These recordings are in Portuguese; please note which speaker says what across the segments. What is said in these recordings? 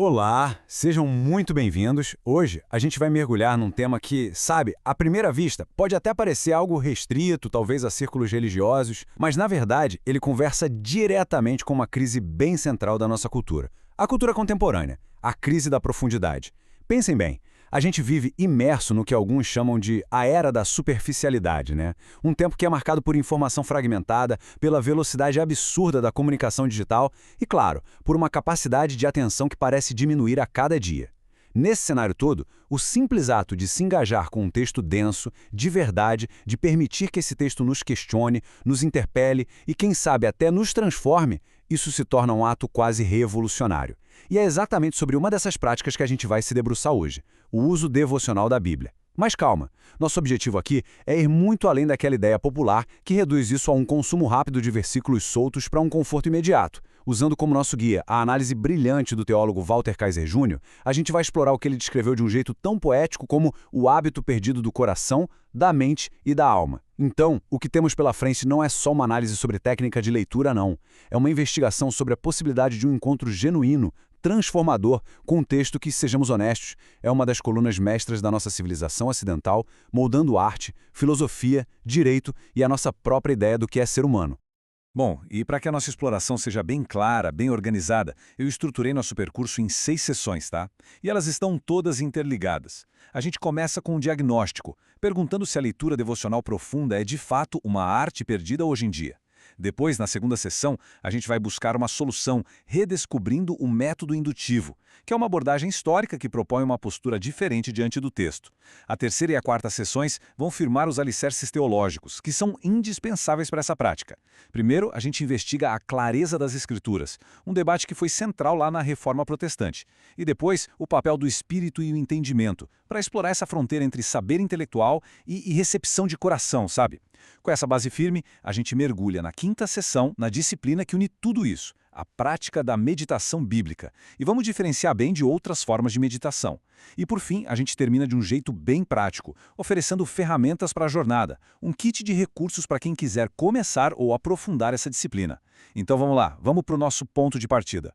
Speaker 1: Olá, sejam muito bem-vindos. Hoje a gente vai mergulhar num tema que, sabe, à primeira vista, pode até parecer algo restrito, talvez a círculos religiosos, mas na verdade ele conversa diretamente com uma crise bem central da nossa cultura. A cultura contemporânea, a crise da profundidade. Pensem bem, a gente vive imerso no que alguns chamam de a era da superficialidade, né? Um tempo que é marcado por informação fragmentada, pela velocidade absurda da comunicação digital e, claro, por uma capacidade de atenção que parece diminuir a cada dia. Nesse cenário todo, o simples ato de se engajar com um texto denso, de verdade, de permitir que esse texto nos questione, nos interpele e, quem sabe, até nos transforme, isso se torna um ato quase revolucionário. E é exatamente sobre uma dessas práticas que a gente vai se debruçar hoje, o uso devocional da Bíblia. Mas calma, nosso objetivo aqui é ir muito além daquela ideia popular que reduz isso a um consumo rápido de versículos soltos para um conforto imediato. Usando como nosso guia a análise brilhante do teólogo Walter Kaiser Jr., a gente vai explorar o que ele descreveu de um jeito tão poético como o hábito perdido do coração, da mente e da alma. Então, o que temos pela frente não é só uma análise sobre técnica de leitura, não. É uma investigação sobre a possibilidade de um encontro genuíno, transformador, com um texto que, sejamos honestos, é uma das colunas mestras da nossa civilização ocidental, moldando arte, filosofia, direito e a nossa própria ideia do que é ser humano.
Speaker 2: Bom, e para que a nossa exploração seja bem clara, bem organizada, eu estruturei nosso percurso em 6 sessões, tá? E elas estão todas interligadas. A gente começa com um diagnóstico, perguntando se a leitura devocional profunda é de fato uma arte perdida hoje em dia. Depois, na segunda sessão, a gente vai buscar uma solução, redescobrindo o método indutivo, que é uma abordagem histórica que propõe uma postura diferente diante do texto. A terceira e a quarta sessões vão firmar os alicerces teológicos, que são indispensáveis para essa prática. Primeiro, a gente investiga a clareza das Escrituras, um debate que foi central lá na Reforma Protestante. E depois, o papel do espírito e o entendimento, para explorar essa fronteira entre saber intelectual e recepção de coração, sabe? Com essa base firme, a gente mergulha na quinta sessão, na disciplina que une tudo isso, a prática da meditação bíblica. E vamos diferenciar bem de outras formas de meditação. E por fim, a gente termina de um jeito bem prático, oferecendo ferramentas para a jornada, um kit de recursos para quem quiser começar ou aprofundar essa disciplina. Então vamos lá, vamos para o nosso ponto de partida.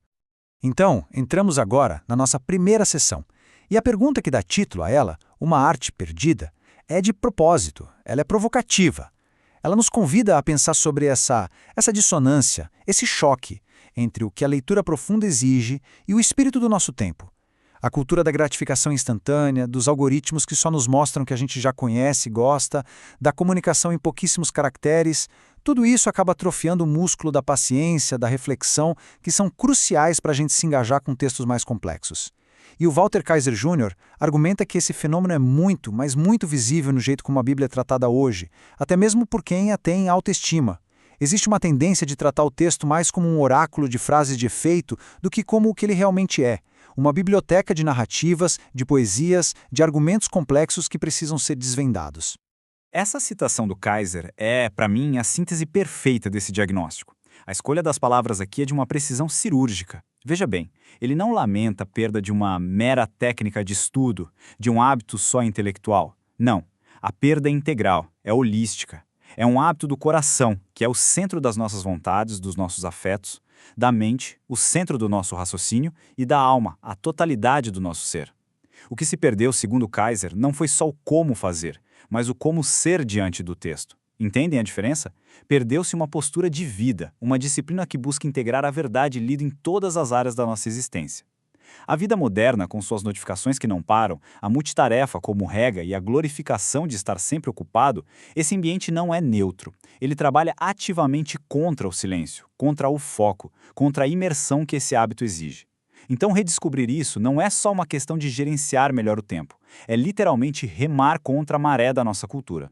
Speaker 3: Então, entramos agora na nossa primeira sessão. E a pergunta que dá título a ela, uma arte perdida, é de propósito, ela é provocativa. Ela nos convida a pensar sobre essa dissonância, esse choque entre o que a leitura profunda exige e o espírito do nosso tempo. A cultura da gratificação instantânea, dos algoritmos que só nos mostram que a gente já conhece e gosta, da comunicação em pouquíssimos caracteres, tudo isso acaba atrofiando o músculo da paciência, da reflexão, que são cruciais para a gente se engajar com textos mais complexos. E o Walter Kaiser Jr. argumenta que esse fenômeno é muito, mas muito visível no jeito como a Bíblia é tratada hoje, até mesmo por quem a tem em autoestima. Existe uma tendência de tratar o texto mais como um oráculo de frases de efeito do que como o que ele realmente é, uma biblioteca de narrativas, de poesias, de argumentos complexos que precisam ser desvendados.
Speaker 4: Essa citação do Kaiser é, para mim, a síntese perfeita desse diagnóstico. A escolha das palavras aqui é de uma precisão cirúrgica. Veja bem, ele não lamenta a perda de uma mera técnica de estudo, de um hábito só intelectual. Não, a perda é integral, é holística. É um hábito do coração, que é o centro das nossas vontades, dos nossos afetos, da mente, o centro do nosso raciocínio, e da alma, a totalidade do nosso ser. O que se perdeu, segundo Kaiser, não foi só o como fazer, mas o como ser diante do texto. Entendem a diferença? Perdeu-se uma postura de vida, uma disciplina que busca integrar a verdade lida em todas as áreas da nossa existência. A vida moderna, com suas notificações que não param, a multitarefa como regra e a glorificação de estar sempre ocupado, esse ambiente não é neutro. Ele trabalha ativamente contra o silêncio, contra o foco, contra a imersão que esse hábito exige. Então, redescobrir isso não é só uma questão de gerenciar melhor o tempo, é literalmente remar contra a maré da nossa cultura.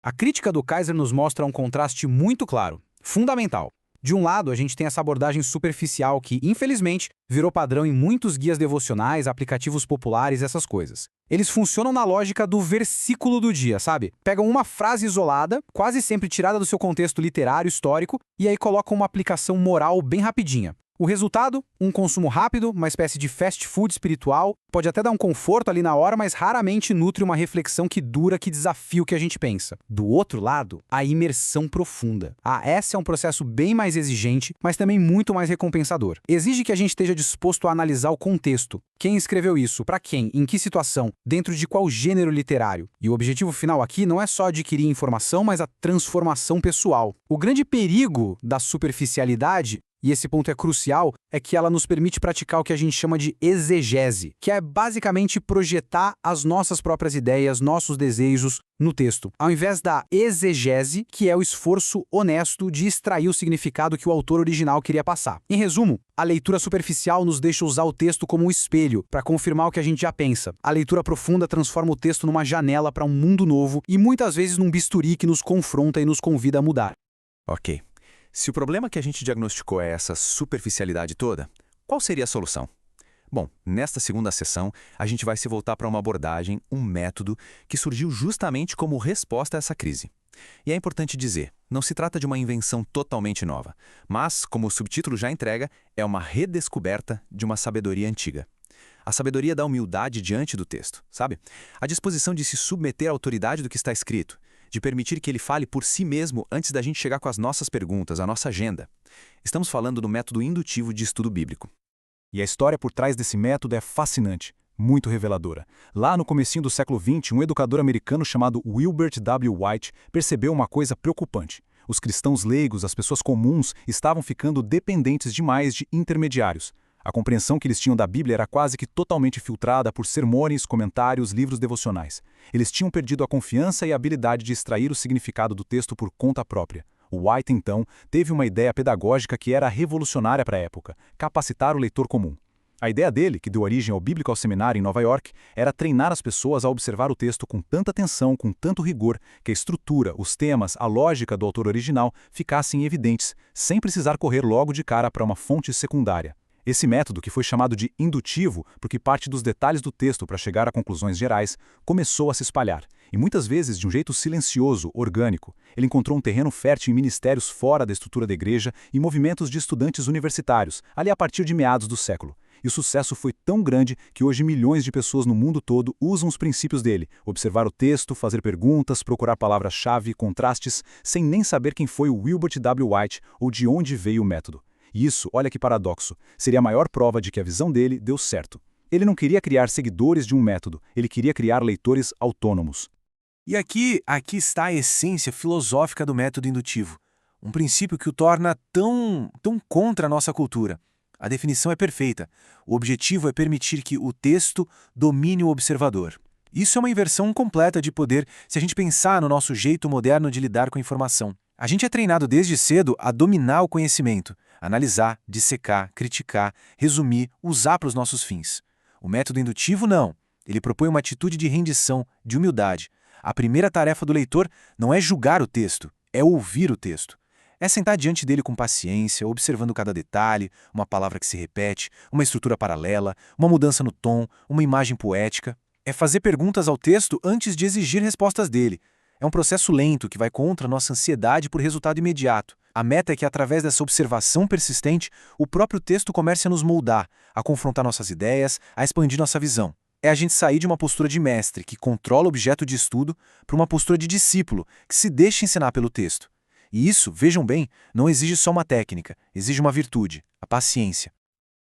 Speaker 3: A crítica do Kaiser nos mostra um contraste muito claro, fundamental. De um lado, a gente tem essa abordagem superficial que, infelizmente, virou padrão em muitos guias devocionais, aplicativos populares, essas coisas. Eles funcionam na lógica do versículo do dia, sabe? Pegam uma frase isolada, quase sempre tirada do seu contexto literário, histórico, e aí colocam uma aplicação moral bem rapidinha. O resultado? Um consumo rápido, uma espécie de fast food espiritual, pode até dar um conforto ali na hora, mas raramente nutre uma reflexão que dura, que desafia o que a gente pensa. Do outro lado, a imersão profunda. Esse é um processo bem mais exigente, mas também muito mais recompensador. Exige que a gente esteja disposto a analisar o contexto. Quem escreveu isso? Para quem? Em que situação? Dentro de qual gênero literário? E o objetivo final aqui não é só adquirir informação, mas a transformação pessoal. O grande perigo da superficialidade, e esse ponto é crucial, é que ela nos permite praticar o que a gente chama de exegese, que é basicamente projetar as nossas próprias ideias, nossos desejos no texto, ao invés da exegese, que é o esforço honesto de extrair o significado que o autor original queria passar. Em resumo, a leitura superficial nos deixa usar o texto como um espelho para confirmar o que a gente já pensa. A leitura profunda transforma o texto numa janela para um mundo novo e muitas vezes num bisturi que nos confronta e nos convida a mudar.
Speaker 1: Ok. Se o problema que a gente diagnosticou é essa superficialidade toda, qual seria a solução? Bom, nesta segunda sessão, a gente vai se voltar para uma abordagem, um método, que surgiu justamente como resposta a essa crise. E é importante dizer, não se trata de uma invenção totalmente nova, mas, como o subtítulo já entrega, é uma redescoberta de uma sabedoria antiga. A sabedoria da humildade diante do texto, sabe? A disposição de se submeter à autoridade do que está escrito, de permitir que ele fale por si mesmo antes da gente chegar com as nossas perguntas, a nossa agenda. Estamos falando do método indutivo de estudo bíblico.
Speaker 2: E a história por trás desse método é fascinante, muito reveladora. Lá no comecinho do século XX, um educador americano chamado Wilbert W. White percebeu uma coisa preocupante. Os cristãos leigos, as pessoas comuns, estavam ficando dependentes demais de intermediários. A compreensão que eles tinham da Bíblia era quase que totalmente filtrada por sermões, comentários, livros devocionais. Eles tinham perdido a confiança e a habilidade de extrair o significado do texto por conta própria. O White, então, teve uma ideia pedagógica que era revolucionária para a época: capacitar o leitor comum. A ideia dele, que deu origem ao Biblical Seminary em Nova York, era treinar as pessoas a observar o texto com tanta atenção, com tanto rigor, que a estrutura, os temas, a lógica do autor original ficassem evidentes, sem precisar correr logo de cara para uma fonte secundária. Esse método, que foi chamado de indutivo, porque parte dos detalhes do texto para chegar a conclusões gerais, começou a se espalhar, e muitas vezes de um jeito silencioso, orgânico. Ele encontrou um terreno fértil em ministérios fora da estrutura da igreja e movimentos de estudantes universitários, ali a partir de meados do século. E o sucesso foi tão grande que hoje milhões de pessoas no mundo todo usam os princípios dele: observar o texto, fazer perguntas, procurar palavras-chave, contrastes, sem nem saber quem foi o Wilbert W. White ou de onde veio o método. E isso, olha que paradoxo, seria a maior prova de que a visão dele deu certo. Ele não queria criar seguidores de um método, ele queria criar leitores autônomos.
Speaker 3: E aqui está a essência filosófica do método indutivo, um princípio que o torna tão contra a nossa cultura. A definição é perfeita. O objetivo é permitir que o texto domine o observador. Isso é uma inversão completa de poder se a gente pensar no nosso jeito moderno de lidar com a informação. A gente é treinado desde cedo a dominar o conhecimento, analisar, dissecar, criticar, resumir, usar para os nossos fins. O método indutivo não. Ele propõe uma atitude de rendição, de humildade. A primeira tarefa do leitor não é julgar o texto, é ouvir o texto. É sentar diante dele com paciência, observando cada detalhe, uma palavra que se repete, uma estrutura paralela, uma mudança no tom, uma imagem poética. É fazer perguntas ao texto antes de exigir respostas dele. É um processo lento que vai contra a nossa ansiedade por resultado imediato. A meta é que, através dessa observação persistente, o próprio texto comece a nos moldar, a confrontar nossas ideias, a expandir nossa visão. É a gente sair de uma postura de mestre, que controla o objeto de estudo, para uma postura de discípulo, que se deixa ensinar pelo texto. E isso, vejam bem, não exige só uma técnica, exige uma virtude, a paciência.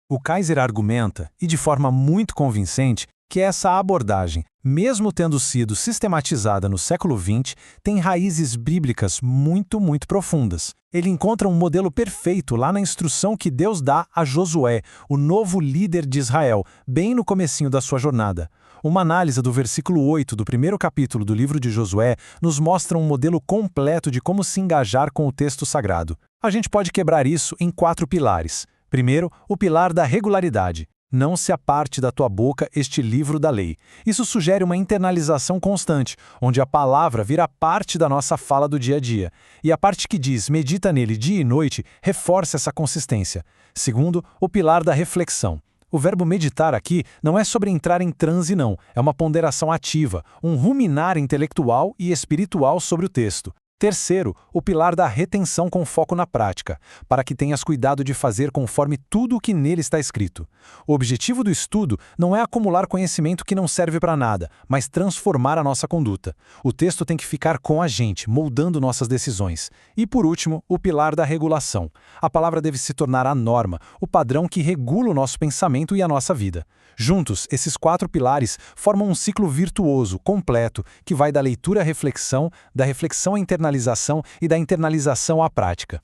Speaker 2: O Kaiser argumenta, e de forma muito convincente, que essa abordagem, mesmo tendo sido sistematizada no século XX, tem raízes bíblicas muito profundas. Ele encontra um modelo perfeito lá na instrução que Deus dá a Josué, o novo líder de Israel, bem no comecinho da sua jornada. Uma análise do versículo 8 do primeiro capítulo do livro de Josué nos mostra um modelo completo de como se engajar com o texto sagrado. A gente pode quebrar isso em 4 pilares. Primeiro, o pilar da regularidade. Não se aparte da tua boca este livro da lei. Isso sugere uma internalização constante, onde a palavra vira parte da nossa fala do dia a dia. E a parte que diz medita nele dia e noite reforça essa consistência. Segundo, o pilar da reflexão. O verbo meditar aqui não é sobre entrar em transe não, é uma ponderação ativa, um ruminar intelectual e espiritual sobre o texto.
Speaker 3: Terceiro, o pilar da retenção com foco na prática, para que tenhas cuidado de fazer conforme tudo o que nele está escrito. O objetivo do estudo não é acumular conhecimento que não serve para nada, mas transformar a nossa conduta. O texto tem que ficar com a gente, moldando nossas decisões. E por último, o pilar da regulação. A palavra deve se tornar a norma, o padrão que regula o nosso pensamento e a nossa vida. Juntos, esses 4 pilares formam um ciclo virtuoso, completo, que vai da leitura à reflexão, da reflexão à internalização e da internalização à prática.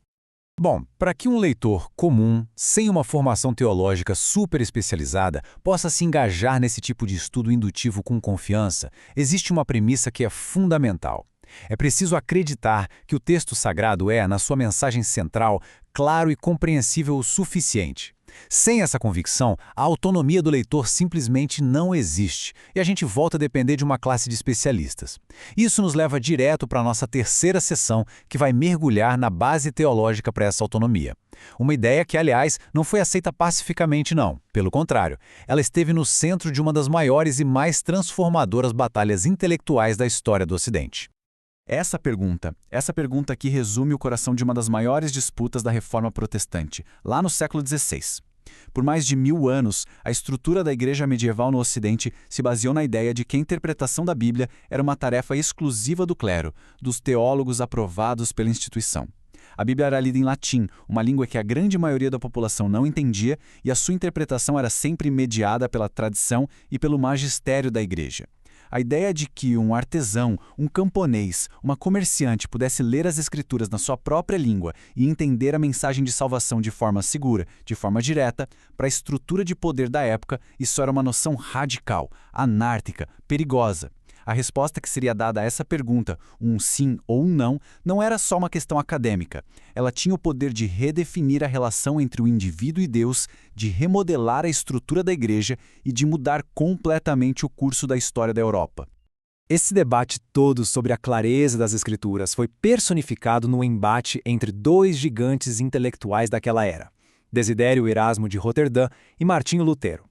Speaker 1: Bom, para que um leitor comum, sem uma formação teológica super especializada, possa se engajar nesse tipo de estudo indutivo com confiança, existe uma premissa que é fundamental. É preciso acreditar que o texto sagrado é, na sua mensagem central, claro e compreensível o suficiente. Sem essa convicção, a autonomia do leitor simplesmente não existe e a gente volta a depender de uma classe de especialistas. Isso nos leva direto para a nossa terceira sessão, que vai mergulhar na base teológica para essa autonomia. Uma ideia que, aliás, não foi aceita pacificamente, não. Pelo contrário, ela esteve no centro de uma das maiores e mais transformadoras batalhas intelectuais da história do Ocidente. Essa pergunta aqui resume o coração de uma das maiores disputas da Reforma Protestante, lá no século XVI. Por mais de 1000 anos, a estrutura da igreja medieval no Ocidente se baseou na ideia de que a interpretação da Bíblia era uma tarefa exclusiva do clero, dos teólogos aprovados pela instituição. A Bíblia era lida em latim, uma língua que a grande maioria da população não entendia, e a sua interpretação era sempre mediada pela tradição e pelo magistério da igreja. A ideia de que um artesão, um camponês, uma comerciante pudesse ler as Escrituras na sua própria língua e entender a mensagem de salvação de forma segura, de forma direta, para a estrutura de poder da época, isso era uma noção radical, anárquica, perigosa. A resposta que seria dada a essa pergunta, um sim ou um não era só uma questão acadêmica. Ela tinha o poder de redefinir a relação entre o indivíduo e Deus, de remodelar a estrutura da igreja e de mudar completamente o curso da história da Europa.
Speaker 3: Esse debate todo sobre a clareza das Escrituras foi personificado no embate entre 2 gigantes intelectuais daquela era, Desidério Erasmo de Roterdã e Martinho Lutero.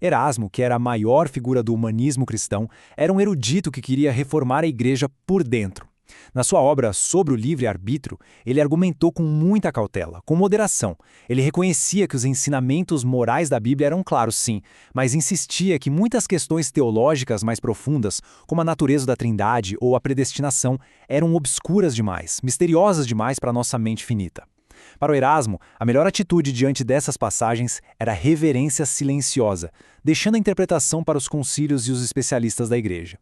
Speaker 3: Erasmo, que era a maior figura do humanismo cristão, era um erudito que queria reformar a igreja por dentro. Na sua obra Sobre o Livre-Arbítrio, ele argumentou com muita cautela, com moderação. Ele reconhecia que os ensinamentos morais da Bíblia eram claros, sim, mas insistia que muitas questões teológicas mais profundas, como a natureza da Trindade ou a predestinação, eram obscuras demais, misteriosas demais para nossa mente finita. Para o Erasmo, a melhor atitude diante dessas passagens era a reverência silenciosa, deixando a interpretação para os concílios e os especialistas da igreja.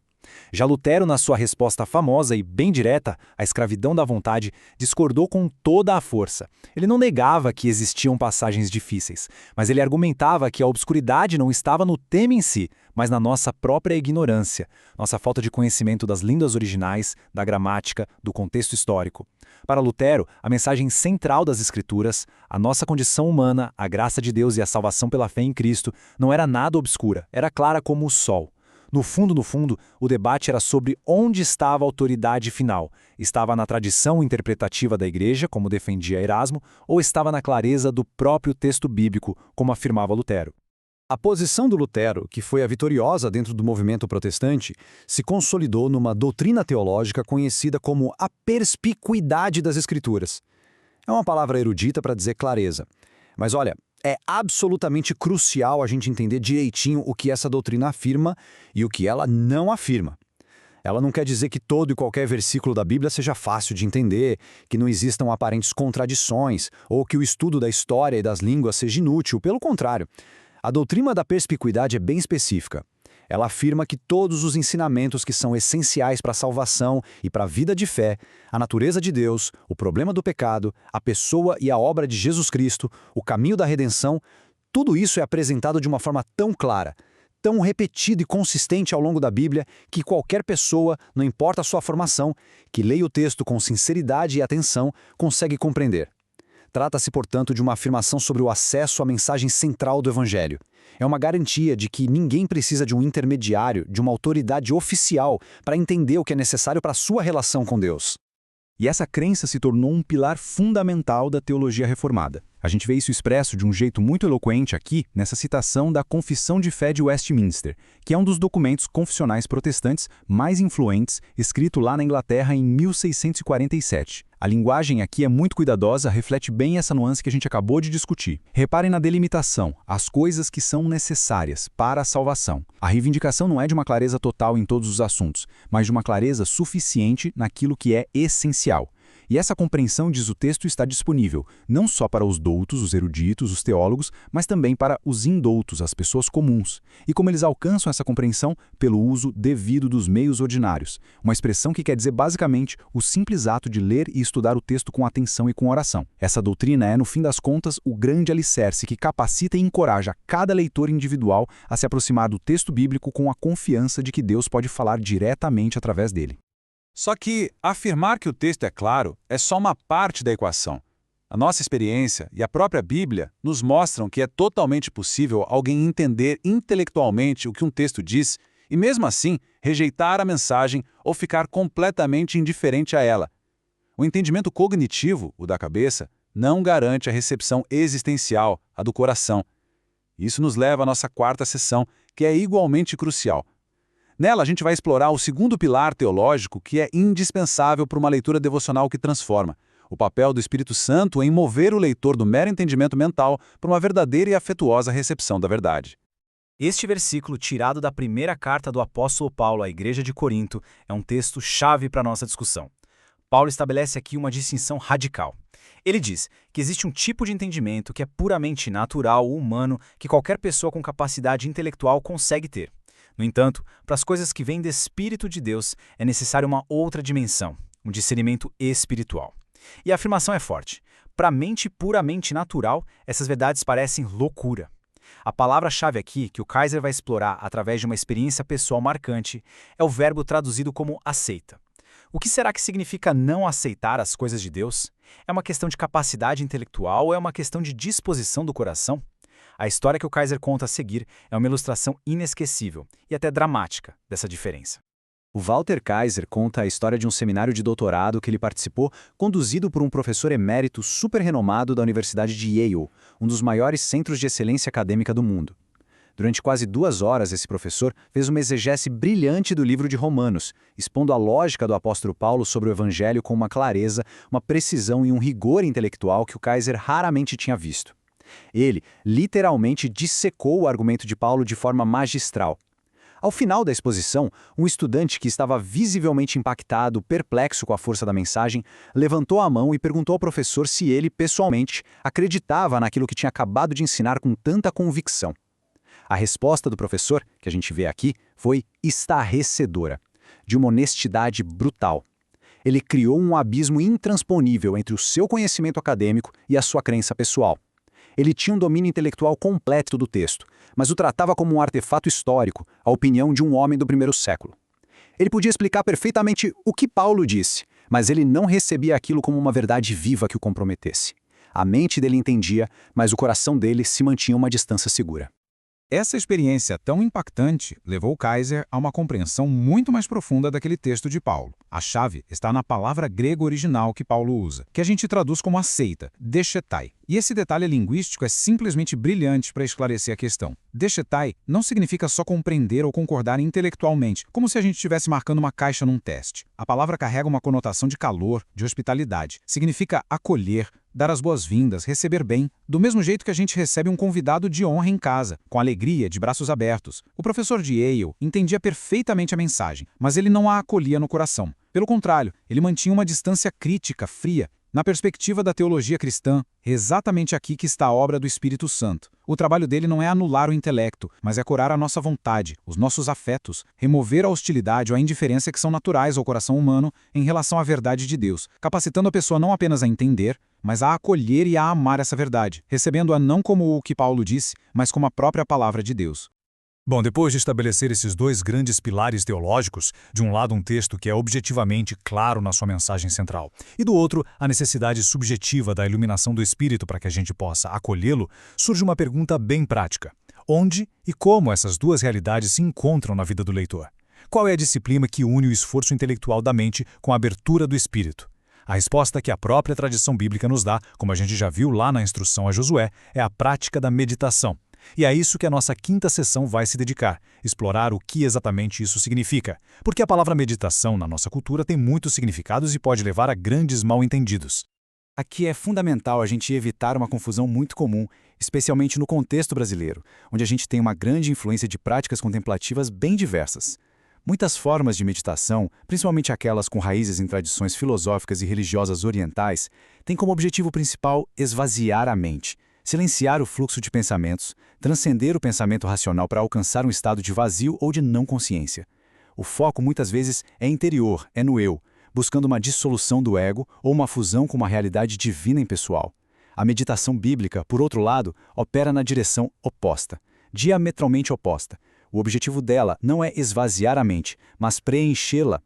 Speaker 3: Já Lutero, na sua resposta famosa e bem direta à escravidão da vontade, discordou com toda a força. Ele não negava que existiam passagens difíceis, mas ele argumentava que a obscuridade não estava no tema em si, mas na nossa própria ignorância, nossa falta de conhecimento das línguas originais, da gramática, do contexto histórico. Para Lutero, a mensagem central das Escrituras, a nossa condição humana, a graça de Deus e a salvação pela fé em Cristo, não era nada obscura, era clara como o sol. No fundo, o debate era sobre onde estava a autoridade final. Estava na tradição interpretativa da igreja, como defendia Erasmo, ou estava na clareza do próprio texto bíblico, como afirmava Lutero. A posição do Lutero, que foi a vitoriosa dentro do movimento protestante, se consolidou numa doutrina teológica conhecida como a perspicuidade das Escrituras. É uma palavra erudita para dizer clareza. Mas olha, é absolutamente crucial a gente entender direitinho o que essa doutrina afirma e o que ela não afirma. Ela não quer dizer que todo e qualquer versículo da Bíblia seja fácil de entender, que não existam aparentes contradições, ou que o estudo da história e das línguas seja inútil. Pelo contrário, a doutrina da perspicuidade é bem específica. Ela afirma que todos os ensinamentos que são essenciais para a salvação e para a vida de fé, a natureza de Deus, o problema do pecado, a pessoa e a obra de Jesus Cristo, o caminho da redenção, tudo isso é apresentado de uma forma tão clara, tão repetida e consistente ao longo da Bíblia, que qualquer pessoa, não importa a sua formação, que leia o texto com sinceridade e atenção, consegue compreender. Trata-se, portanto, de uma afirmação sobre o acesso à mensagem central do Evangelho. É uma garantia de que ninguém precisa de um intermediário, de uma autoridade oficial, para entender o que é necessário para a sua relação com Deus.
Speaker 1: E essa crença se tornou um pilar fundamental da teologia reformada. A gente vê isso expresso de um jeito muito eloquente aqui, nessa citação da Confissão de Fé de Westminster, que é um dos documentos confessionais protestantes mais influentes, escrito lá na Inglaterra em 1647. A linguagem aqui é muito cuidadosa, reflete bem essa nuance que a gente acabou de discutir. Reparem na delimitação, as coisas que são necessárias para a salvação. A reivindicação não é de uma clareza total em todos os assuntos, mas de uma clareza suficiente naquilo que é essencial. E essa compreensão, diz o texto, está disponível não só para os doutos, os eruditos, os teólogos, mas também para os indoutos, as pessoas comuns. E como eles alcançam essa compreensão? Pelo uso devido dos meios ordinários. Uma expressão que quer dizer basicamente o simples ato de ler e estudar o texto com atenção e com oração. Essa doutrina é, no fim das contas, o grande alicerce que capacita e encoraja cada leitor individual a se aproximar do texto bíblico com a confiança de que Deus pode falar diretamente através dele.
Speaker 2: Só que afirmar que o texto é claro é só uma parte da equação. A nossa experiência e a própria Bíblia nos mostram que é totalmente possível alguém entender intelectualmente o que um texto diz e, mesmo assim, rejeitar a mensagem ou ficar completamente indiferente a ela. O entendimento cognitivo, o da cabeça, não garante a recepção existencial, a do coração. Isso nos leva à nossa quarta sessão, que é igualmente crucial. Nela, a gente vai explorar o segundo pilar teológico que é indispensável para uma leitura devocional que transforma: o papel do Espírito Santo em mover o leitor do mero entendimento mental para uma verdadeira e afetuosa recepção da verdade.
Speaker 3: Este versículo, tirado da primeira carta do apóstolo Paulo à igreja de Corinto, é um texto-chave para a nossa discussão. Paulo estabelece aqui uma distinção radical. Ele diz que existe um tipo de entendimento que é puramente natural ou humano que qualquer pessoa com capacidade intelectual consegue ter. No entanto, para as coisas que vêm do Espírito de Deus, é necessária uma outra dimensão, um discernimento espiritual. E a afirmação é forte. Para a mente puramente natural, essas verdades parecem loucura. A palavra-chave aqui, que o Kaiser vai explorar através de uma experiência pessoal marcante, é o verbo traduzido como aceita. O que será que significa não aceitar as coisas de Deus? É uma questão de capacidade intelectual ou é uma questão de disposição do coração? A história que o Kaiser conta a seguir é uma ilustração inesquecível e até dramática dessa diferença.
Speaker 1: O Walter Kaiser conta a história de um seminário de doutorado que ele participou, conduzido por um professor emérito super renomado da Universidade de Yale, um dos maiores centros de excelência acadêmica do mundo. Durante quase 2 horas, esse professor fez uma exegese brilhante do livro de Romanos, expondo a lógica do apóstolo Paulo sobre o Evangelho com uma clareza, uma precisão e um rigor intelectual que o Kaiser raramente tinha visto. Ele, literalmente, dissecou o argumento de Paulo de forma magistral. Ao final da exposição, um estudante que estava visivelmente impactado, perplexo com a força da mensagem, levantou a mão e perguntou ao professor se ele, pessoalmente, acreditava naquilo que tinha acabado de ensinar com tanta convicção. A resposta do professor, que a gente vê aqui, foi estarrecedora, de uma honestidade brutal. Ele criou um abismo intransponível entre o seu conhecimento acadêmico e a sua crença pessoal. Ele tinha um domínio intelectual completo do texto, mas o tratava como um artefato histórico, a opinião de um homem do primeiro século. Ele podia explicar perfeitamente o que Paulo disse, mas ele não recebia aquilo como uma verdade viva que o comprometesse. A mente dele entendia, mas o coração dele se mantinha uma distância segura.
Speaker 2: Essa experiência tão impactante levou Kaiser a uma compreensão muito mais profunda daquele texto de Paulo. A chave está na palavra grega original que Paulo usa, que a gente traduz como aceita, dechetai. E esse detalhe linguístico é simplesmente brilhante para esclarecer a questão. Dechetai não significa só compreender ou concordar intelectualmente, como se a gente estivesse marcando uma caixa num teste. A palavra carrega uma conotação de calor, de hospitalidade. Significa acolher, dar as boas-vindas, receber bem, do mesmo jeito que a gente recebe um convidado de honra em casa, com alegria, de braços abertos. O professor de Yale entendia perfeitamente a mensagem, mas ele não a acolhia no coração. Pelo contrário, ele mantinha uma distância crítica, fria. Na perspectiva da teologia cristã, é exatamente aqui que está a obra do Espírito Santo. O trabalho dele não é anular o intelecto, mas é curar a nossa vontade, os nossos afetos, remover a hostilidade ou a indiferença que são naturais ao coração humano em relação à verdade de Deus, capacitando a pessoa não apenas a entender, mas a acolher e a amar essa verdade, recebendo-a não como o que Paulo disse, mas como a própria palavra de Deus.
Speaker 5: Bom, depois de estabelecer esses 2 grandes pilares teológicos, de um lado um texto que é objetivamente claro na sua mensagem central, e do outro a necessidade subjetiva da iluminação do Espírito para que a gente possa acolhê-lo, surge uma pergunta bem prática. Onde e como essas 2 realidades se encontram na vida do leitor? Qual é a disciplina que une o esforço intelectual da mente com a abertura do Espírito? A resposta que a própria tradição bíblica nos dá, como a gente já viu lá na instrução a Josué, é a prática da meditação. E é isso que a nossa quinta sessão vai se dedicar, explorar o que exatamente isso significa. Porque a palavra meditação na nossa cultura tem muitos significados e pode levar a grandes mal-entendidos.
Speaker 4: Aqui é fundamental a gente evitar uma confusão muito comum, especialmente no contexto brasileiro, onde a gente tem uma grande influência de práticas contemplativas bem diversas. Muitas formas de meditação, principalmente aquelas com raízes em tradições filosóficas e religiosas orientais, têm como objetivo principal esvaziar a mente, silenciar o fluxo de pensamentos, transcender o pensamento racional para alcançar um estado de vazio ou de não consciência. O foco muitas vezes é interior, é no eu, buscando uma dissolução do ego ou uma fusão com uma realidade divina e pessoal. A meditação bíblica, por outro lado, opera na direção oposta, diametralmente oposta. O objetivo dela não é esvaziar a mente, mas preenchê-la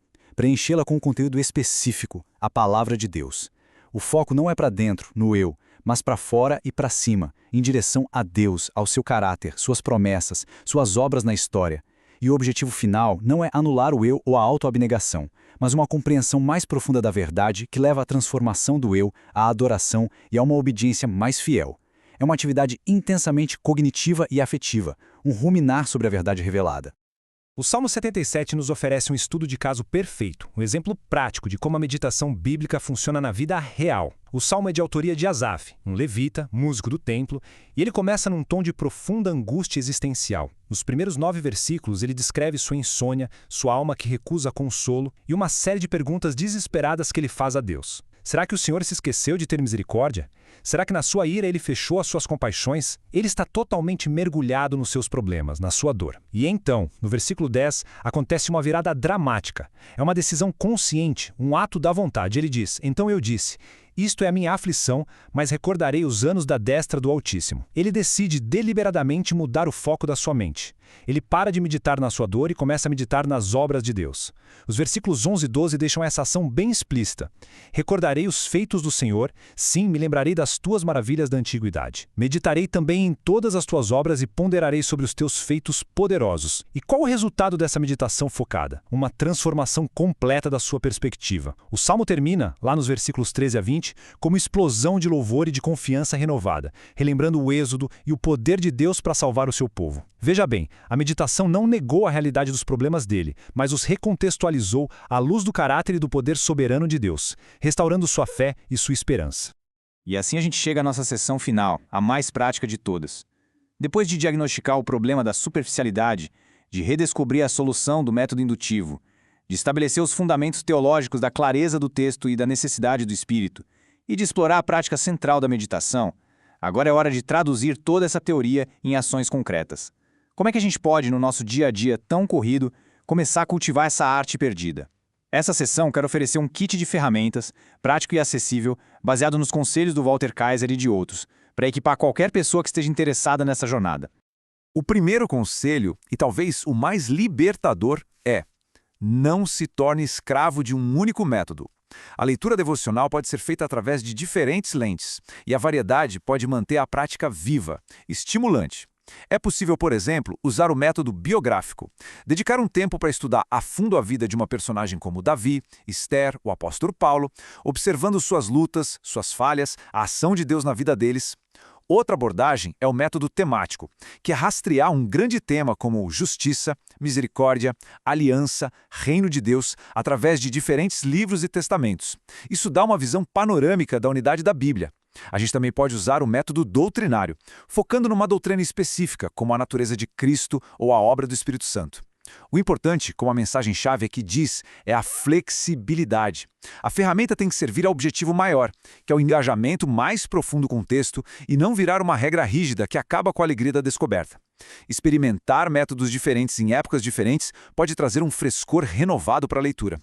Speaker 4: com um conteúdo específico, a palavra de Deus. O foco não é para dentro, no eu, mas para fora e para cima, em direção a Deus, ao seu caráter, suas promessas, suas obras na história. E o objetivo final não é anular o eu ou a autoabnegação, mas uma compreensão mais profunda da verdade que leva à transformação do eu, à adoração e a uma obediência mais fiel. É uma atividade intensamente cognitiva e afetiva, um ruminar sobre a verdade revelada.
Speaker 6: O Salmo 77 nos oferece um estudo de caso perfeito, um exemplo prático de como a meditação bíblica funciona na vida real. O Salmo é de autoria de Asaf, um levita, músico do templo, e ele começa num tom de profunda angústia existencial. Nos primeiros 9 versículos, ele descreve sua insônia, sua alma que recusa consolo e uma série de perguntas desesperadas que ele faz a Deus. Será que o Senhor se esqueceu de ter misericórdia? Será que na sua ira ele fechou as suas compaixões? Ele está totalmente mergulhado nos seus problemas, na sua dor. E então, no versículo 10, acontece uma virada dramática. É uma decisão consciente, um ato da vontade. Ele diz: "Então eu disse, isto é a minha aflição, mas recordarei os anos da destra do Altíssimo." Ele decide deliberadamente mudar o foco da sua mente. Ele para de meditar na sua dor e começa a meditar nas obras de Deus. Os versículos 11 e 12 deixam essa ação bem explícita. "Recordarei os feitos do Senhor, sim, me lembrarei das tuas maravilhas da antiguidade. Meditarei também em todas as tuas obras e ponderarei sobre os teus feitos poderosos." E qual o resultado dessa meditação focada? Uma transformação completa da sua perspectiva. O Salmo termina, lá nos versículos 13 a 20, como explosão de louvor e de confiança renovada, relembrando o êxodo e o poder de Deus para salvar o seu povo. Veja bem, a meditação não negou a realidade dos problemas dele, mas os recontextualizou à luz do caráter e do poder soberano de Deus, restaurando sua fé e sua esperança.
Speaker 4: E assim a gente chega à nossa sessão final, a mais prática de todas. Depois de diagnosticar o problema da superficialidade, de redescobrir a solução do método indutivo, de estabelecer os fundamentos teológicos da clareza do texto e da necessidade do espírito, e de explorar a prática central da meditação, agora é hora de traduzir toda essa teoria em ações concretas. Como é que a gente pode, no nosso dia a dia tão corrido, começar a cultivar essa arte perdida? Essa sessão quer oferecer um kit de ferramentas, prático e acessível, baseado nos conselhos do Walter Kaiser e de outros, para equipar qualquer pessoa que esteja interessada nessa jornada.
Speaker 2: O primeiro conselho, e talvez o mais libertador, é: não se torne escravo de um único método. A leitura devocional pode ser feita através de diferentes lentes, e a variedade pode manter a prática viva, estimulante. É possível, por exemplo, usar o método biográfico. Dedicar um tempo para estudar a fundo a vida de uma personagem como Davi, Esther, o apóstolo Paulo, observando suas lutas, suas falhas, a ação de Deus na vida deles. Outra abordagem é o método temático, que é rastrear um grande tema como justiça, misericórdia, aliança, reino de Deus, através de diferentes livros e testamentos. Isso dá uma visão panorâmica da unidade da Bíblia. A gente também pode usar o método doutrinário, focando numa doutrina específica, como a natureza de Cristo ou a obra do Espírito Santo. O importante, como a mensagem-chave aqui diz, é a flexibilidade. A ferramenta tem que servir ao objetivo maior, que é o engajamento mais profundo com o texto e não virar uma regra rígida que acaba com a alegria da descoberta. Experimentar métodos diferentes em épocas diferentes pode trazer um frescor renovado para a leitura.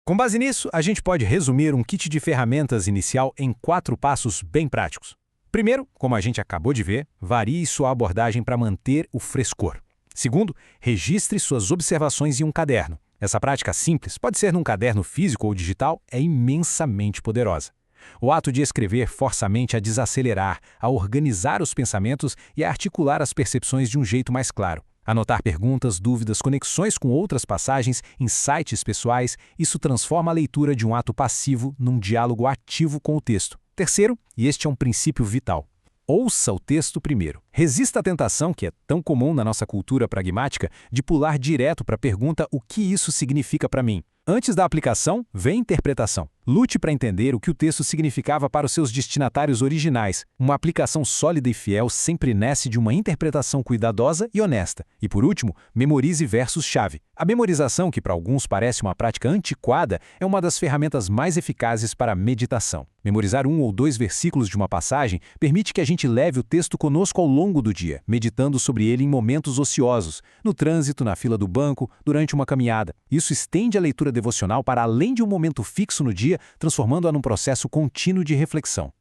Speaker 6: Com base nisso, a gente pode resumir um kit de ferramentas inicial em 4 passos bem práticos. Primeiro, como a gente acabou de ver, varie sua abordagem para manter o frescor. Segundo, registre suas observações em um caderno. Essa prática simples, pode ser num caderno físico ou digital, é imensamente poderosa. O ato de escrever força a mente a desacelerar, a organizar os pensamentos e a articular as percepções de um jeito mais claro. Anotar perguntas, dúvidas, conexões com outras passagens, insights pessoais, isso transforma a leitura de um ato passivo num diálogo ativo com o texto. Terceiro, e este é um princípio vital, ouça o texto primeiro. Resista à tentação, que é tão comum na nossa cultura pragmática, de pular direto para a pergunta o que isso significa para mim. Antes da aplicação, vem a interpretação. Lute para entender o que o texto significava para os seus destinatários originais. Uma aplicação sólida e fiel sempre nasce de uma interpretação cuidadosa e honesta. E por último, memorize versos-chave. A memorização, que para alguns parece uma prática antiquada, é uma das ferramentas mais eficazes para a meditação. Memorizar 1 ou 2 versículos de uma passagem permite que a gente leve o texto conosco ao longo do dia, meditando sobre ele em momentos ociosos, no trânsito, na fila do banco, durante uma caminhada. Isso estende a leitura devocional para além de um momento fixo no dia, transformando-a num processo contínuo de reflexão.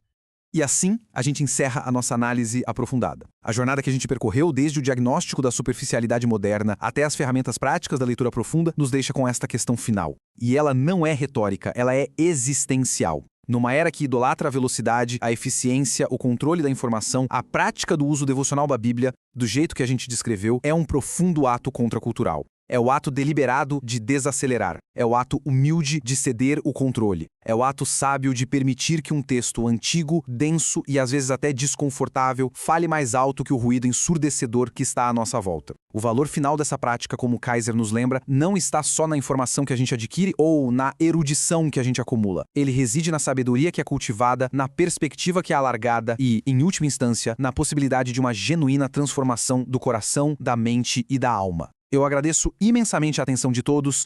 Speaker 3: E assim, a gente encerra a nossa análise aprofundada. A jornada que a gente percorreu, desde o diagnóstico da superficialidade moderna até as ferramentas práticas da leitura profunda, nos deixa com esta questão final. E ela não é retórica, ela é existencial. Numa era que idolatra a velocidade, a eficiência, o controle da informação, a prática do uso devocional da Bíblia, do jeito que a gente descreveu, é um profundo ato contracultural. É o ato deliberado de desacelerar. É o ato humilde de ceder o controle. É o ato sábio de permitir que um texto antigo, denso e às vezes até desconfortável fale mais alto que o ruído ensurdecedor que está à nossa volta. O valor final dessa prática, como Kaiser nos lembra, não está só na informação que a gente adquire ou na erudição que a gente acumula. Ele reside na sabedoria que é cultivada, na perspectiva que é alargada e, em última instância, na possibilidade de uma genuína transformação do coração, da mente e da alma. Eu agradeço imensamente a atenção de todos,